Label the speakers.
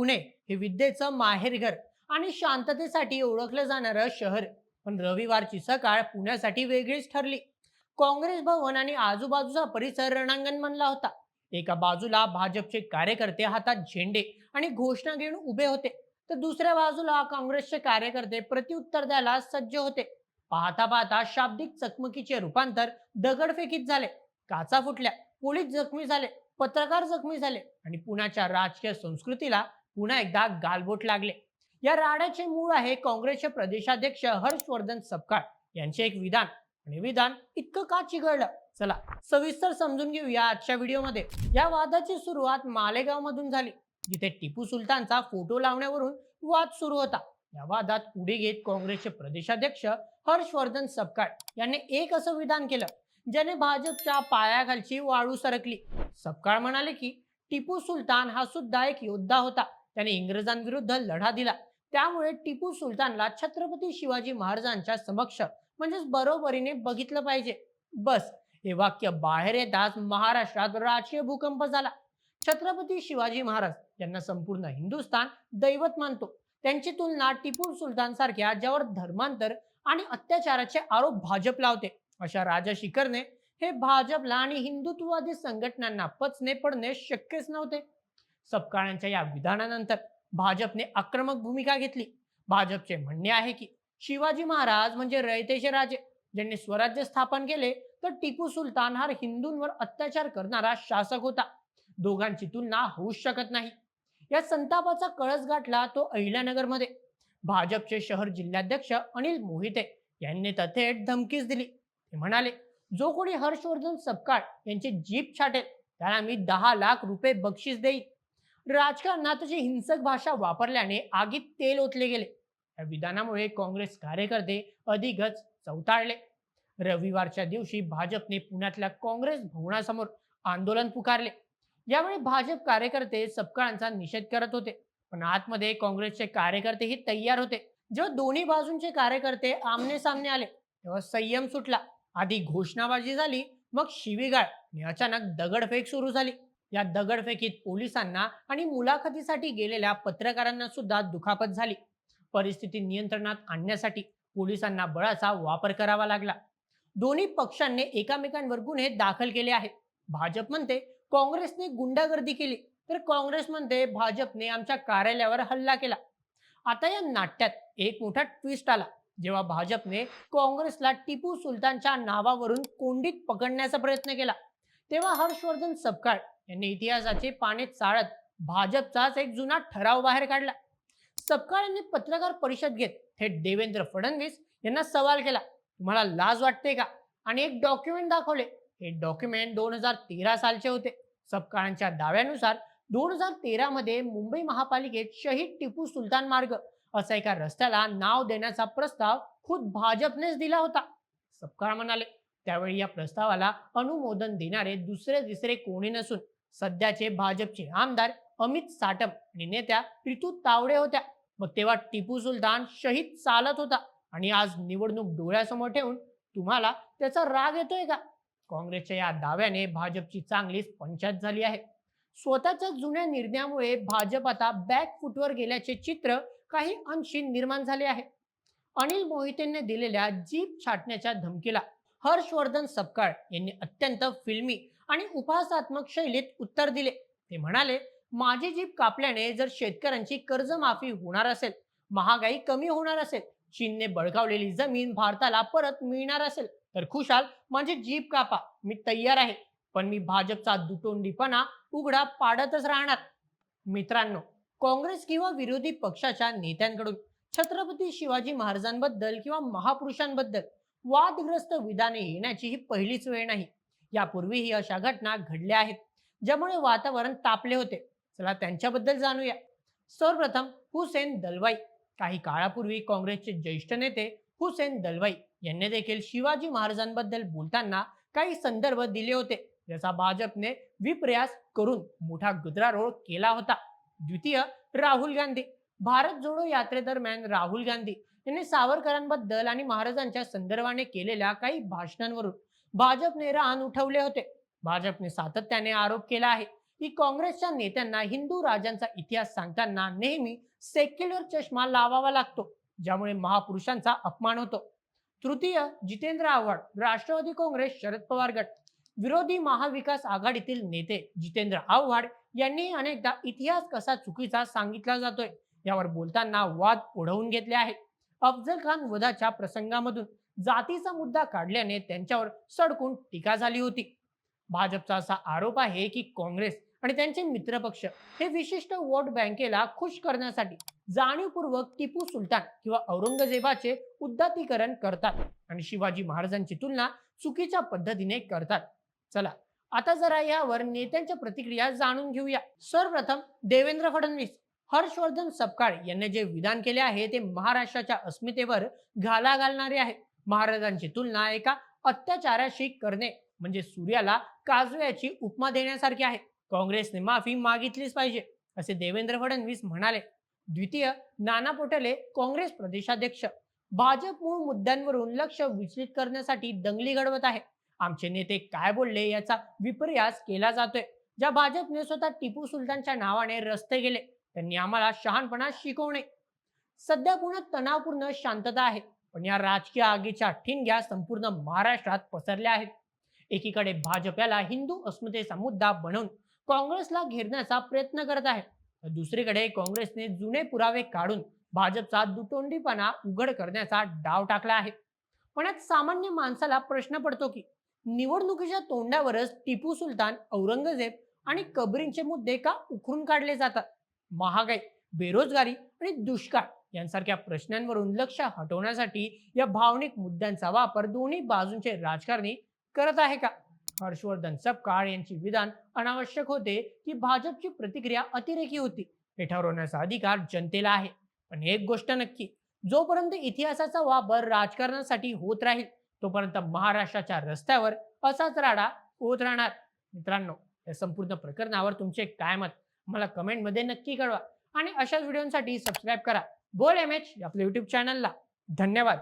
Speaker 1: पुणे हे विद्येचं माहेरघर आणि शांततेसाठी ओळखलं जाणारं शहर. पण रविवारची सकाळ पुण्यासाठी वेगळीच ठरली. काँग्रेस भवन आणि आजूबाजूचा परिसर रणांगण बनला होता. एका बाजूला भाजपचे कार्यकर्ते हातात झेंडे आणि घोषणा घेऊन उभे होते, तर दुसऱ्या बाजूला काँग्रेसचे कार्यकर्ते प्रत्युत्तर द्यायला सज्ज होते. पाहता पाहता शाब्दिक चकमकीचे रूपांतर दगडफेकीत झाले. काचा फुटल्या, पोलीस जखमी झाले, पत्रकार जखमी झाले आणि पुण्याच्या राजकीय संस्कृतीला पुन्हा एकदा गालबोट लागले. या राड्याचे मूळ आहे काँग्रेसचे प्रदेशाध्यक्ष हर्षवर्धन सपकाळ यांचे एक विधान. आणि विधान इतकं का चिघळलं, चला सविस्तर समजून घेऊया आजच्या व्हिडिओमध्ये. या वादाची सुरुवात मालेगाव मधून झाली, जिथे टिपू सुलतानचा फोटो लावण्यावरून वाद सुरू होता. या वादात उडी घेत काँग्रेसचे प्रदेशाध्यक्ष हर्षवर्धन सपकाळ यांनी एक असं विधान केलं, ज्याने भाजपच्या पायाखालची वाळू सरकली. सपकाळ म्हणाले की टिपू सुलतान हा सुद्धा एक योद्धा होता. त्याने इंग्रजांविरुद्ध लढा दिला. त्यामुळे टिपू सुलतानला छत्रपती शिवाजी महाराजांच्या समक्ष म्हणजेच बरोबरीने बघितलं पाहिजे. बस हे वाक्य बाहेर येताच महाराष्ट्रात राजकीय भूकंप झाला. छत्रपती शिवाजी महाराज यांना संपूर्ण हिंदुस्थान दैवत मानतो. त्यांची तुलना टिपू सुलतान सारख्या ज्यावर धर्मांतर आणि अत्याचाराचे आरोप भाजप लावते अशा राजा शिखरने हे भाजपला आणि हिंदुत्ववादी संघटनांना पचणे पडणे शक्यच नव्हते. सपकाळांच्या या विधानानंतर भाजपने आक्रमक भूमिका घेतली. भाजपचे म्हणणे आहे की शिवाजी महाराज म्हणजे रयतेचे राजे, ज्यांनी स्वराज्य स्थापन केले, तर टिपू सुलतान हा हिंदूंवर अत्याचार करणारा शासक होता. दोघांची तुलना होऊच शकत नाही. या संतापाचा कळस गाठला तो अहिल्यानगरमध्ये. भाजपचे शहर जिल्हाध्यक्ष अनिल मोहिते यांनी तर थेट धमकीच दिली. ते म्हणाले, जो कोणी हर्षवर्धन सपकाळ यांची जीप छाटेल त्याला मी 10 लाख रुपये बक्षीस देईन. राजकारणात अशी हिंसक भाषा वापरल्याने आगीत तेल ओतले गेले. या विधानामुळे काँग्रेस कार्यकर्ते अधिकच चवताळले. रविवारच्या दिवशी भाजपने पुण्यातल्या काँग्रेस भवनासमोर आंदोलन पुकारले. यावेळी भाजप कार्यकर्ते सपकाळांचा निषेध करत होते, पण आतमध्ये काँग्रेसचे कार्यकर्तेही तयार होते. जेव्हा दोन्ही बाजूंचे कार्यकर्ते आमने सामने आले तेव्हा संयम सुटला. आधी घोषणाबाजी झाली, मग शिवीगाळ आणि अचानक दगडफेक सुरू झाली. या दगडफेकीत पोलिसांना आणि मुलाखतीसाठी गेलेल्या पत्रकारांना सुद्धा दुखापत झाली. परिस्थिती नियंत्रणात आणण्यासाठी पोलिसांना बळाचा वापर करावा लागला. दोन्ही पक्षांनी एकमेकांवर गुन्हे दाखल केले आहेत. भाजप म्हणते काँग्रेसने गुंडागर्दी केली, तर काँग्रेस म्हणते भाजपने आमच्या कार्यालयावर हल्ला केला. आता या नाट्यात एक मोठा ट्विस्ट आला, जेव्हा भाजपने काँग्रेसला टिपू सुलतानच्या नावावरून कोंडीत पकडण्याचा प्रयत्न केला. तेव्हा हर्षवर्धन सपकाळ यांनी इतिहासाचे पाने चाळत भाजपचाच एक जुना ठराव बाहेर काढला. सपकाळ यांनी पत्रकार परिषद घेत थेट देवेंद्र फडणवीस यांना सवाल केला, तुम्हाला लाज वाटते का? आणि एक डॉक्युमेंट दाखवले. हे डॉक्युमेंट 2013 सालचे होते. सपकाळांच्या दाव्यानुसार 2013 मध्ये मुंबई महापालिकेत शहीद टिपू सुलतान मार्ग असा एका रस्त्याला नाव देण्याचा प्रस्ताव खुद भाजपनेच दिला होता. सपकाळ म्हणाले, त्यावेळी या प्रस्तावाला अनुमोदन देणारे दुसरे तिसरे कोणी नसून सध्याचे भाजपचे आमदार अमित साटम आणि नेत्या प्रीतू तावडे होत्या. मग तेव्हा टिपू सुलतान शहीद चालत होता आणि आज निवडणूक डोळ्यासमोर ठेवून तुम्हाला त्याचा राग येतोय का? काँग्रेसच्या या दाव्याने भाजपची चांगलीच पंचायत झाली आहे. स्वतःच्या जुन्या निर्णयामुळे भाजप आता बॅक फुटवर गेल्याचे चित्र काही अंशी निर्माण झाले आहे. अनिल मोहितेंनी दिलेल्या जीप छाटण्याच्या धमकीला हर्षवर्धन सपकाळ यांनी अत्यंत फिल्मी आणि उपहासात्मक शैलीत उत्तर दिले. ते म्हणाले, माझी जीप कापल्याने जर शेतकऱ्यांची कर्जमाफी होणार असेल, महागाई कमी होणार असेल, चीनने बळकावलेली जमीन भारताला परत मिळणार असेल, तर खुशाल माझी जीप कापा, मी तयार आहे. पण मी भाजपचा दुतोंडीपणा उघडा पाडतच राहणार. मित्रांनो, काँग्रेस किंवा विरोधी पक्षाच्या नेत्यांकडून छत्रपती शिवाजी महाराजांबद्दल किंवा महापुरुषांबद्दल वादग्रस्त विधाने येण्याची ही पहिलीच वेळ नाही. यापूर्वीही अशा घटना घडल्या आहेत, ज्यामुळे वातावरण तापले होते. चला त्यांच्याबद्दल जाणूया. सर्वप्रथम हुसेन दलवाई. काही काळापूर्वी काँग्रेसचे ज्येष्ठ नेते हुसेन दलवाई यांनी देखील शिवाजी महाराजांबद्दल बोलताना काही संदर्भ दिले होते, ज्याचा भाजपने विपर्यास करून मोठा गदारोळ केला होता. द्वितीय, राहुल गांधी. भारत जोडो यात्रेदरम्यान राहुल गांधी यांनी सावरकरांबद्दल आणि महाराजांच्या संदर्भाने केलेल्या काही भाषणांवरून भाजपने रान उठवले होते. भाजपने सातत्याने आरोप केला आहे की काँग्रेसच्या नेत्यांना हिंदू राजांचा इतिहास सांगताना नेहमी सेक्युलर चष्मा लावावा लागतो, ज्यामुळे महापुरुषांचा अपमान होतो. तृतीय, जितेंद्र आव्हाड, राष्ट्रवादी काँग्रेस शरद पवार गट. विरोधी महाविकास आघाडीतील नेते जितेंद्र आव्हाड यांनी अनेकदा इतिहास कसा चुकीचा सांगितला जातोय यावर बोलताना वाद ओढवून घेतले आहेत. अफजल खान वधाच्या प्रसंगामधून जातीचा मुद्दा काढल्याने त्यांच्यावर सडकून टीका झाली होती. भाजपचा असा आरोप आहे की काँग्रेस आणि त्यांचे मित्रपक्ष हे विशिष्ट वोट बँकेला खुश करण्यासाठी जाणीवपूर्वक टिपू सुलतान किंवा औरंगजेबाचे उदात्तीकरण करतात आणि शिवाजी महाराजांची तुलना चुकीच्या पद्धतीने करतात. चला आता जरा यावर नेत्यांच्या प्रतिक्रिया जाणून घेऊया. सर्वप्रथम देवेंद्र फडणवीस. हर्षवर्धन सपकाळ यांनी जे विधान केले आहे ते महाराष्ट्राच्या अस्मितेवर घाला घालणारे आहे. महाराजांची तुलना एका अत्याचाराशी करणे म्हणजे सूर्याला काजव्याची उपमा देण्यासारखी आहे. काँग्रेसने माफी मागितलीच पाहिजे असे देवेंद्र फडणवीस म्हणाले. द्वितीय, नाना पटोले, काँग्रेस प्रदेशाध्यक्ष. भाजप मूळ मुद्द्यांवरून लक्ष विचलित करण्यासाठी दंगली घडवत आहे. आमचे नेते काय बोलले याचा विपर्यास केला जातोय. ज्या भाजपने स्वतः टिपू सुलतानच्या नावाने रस्ते गेले त्यांनी आम्हाला शहाणपणा शिकवू नये. सध्या पुण्यात तणावपूर्ण शांतता आहे, पण या राजकीय आगीच्या ठिणग्या संपूर्ण महाराष्ट्रात पसरल्या आहेत. एकीकडे भाजप याला हिंदू अस्मितेचा मुद्दा बनवून काँग्रेसला घेरण्याचा प्रयत्न करत आहे, तर दुसरीकडे काँग्रेसने जुने पुरावे काढून भाजपचा दुतोंडीपणा उघड करण्याचा डाव टाकला आहे. पण यात सामान्य माणसाला प्रश्न पडतो की निवडणुकीच्या तोंडावरच टिपू सुलतान, औरंगजेब आणि कबरींचे मुद्दे का उकरून काढले जातात? महागाई, बेरोजगारी आणि दुष्काळ यांसारख्या प्रश्नांवरून लक्ष हटवण्यासाठी या भावनिक मुद्द्यांचा वापर दोन्ही बाजूंचे राजकारणी करत आहे का? हर्षवर्धन सपकाळ यांची विधान अनावश्यक होते की भाजपची प्रतिक्रिया अतिरेकी होती हे ठरवण्याचा अधिकार जनतेला आहे. पण एक गोष्ट नक्की, जोपर्यंत इतिहासाचा वापर राजकारणासाठी होत राहील तोपर्यंत महाराष्ट्राच्या रस्त्यावर असाच राडा होत राहणार. मित्रांनो, या संपूर्ण प्रकरणावर तुमचे काय मत मला कमेंटमध्ये नक्की कळवा आणि अशाच व्हिडिओसाठी सबस्क्राईब करा बोल एम एच आपल्या युट्यूब चॅनलला. धन्यवाद.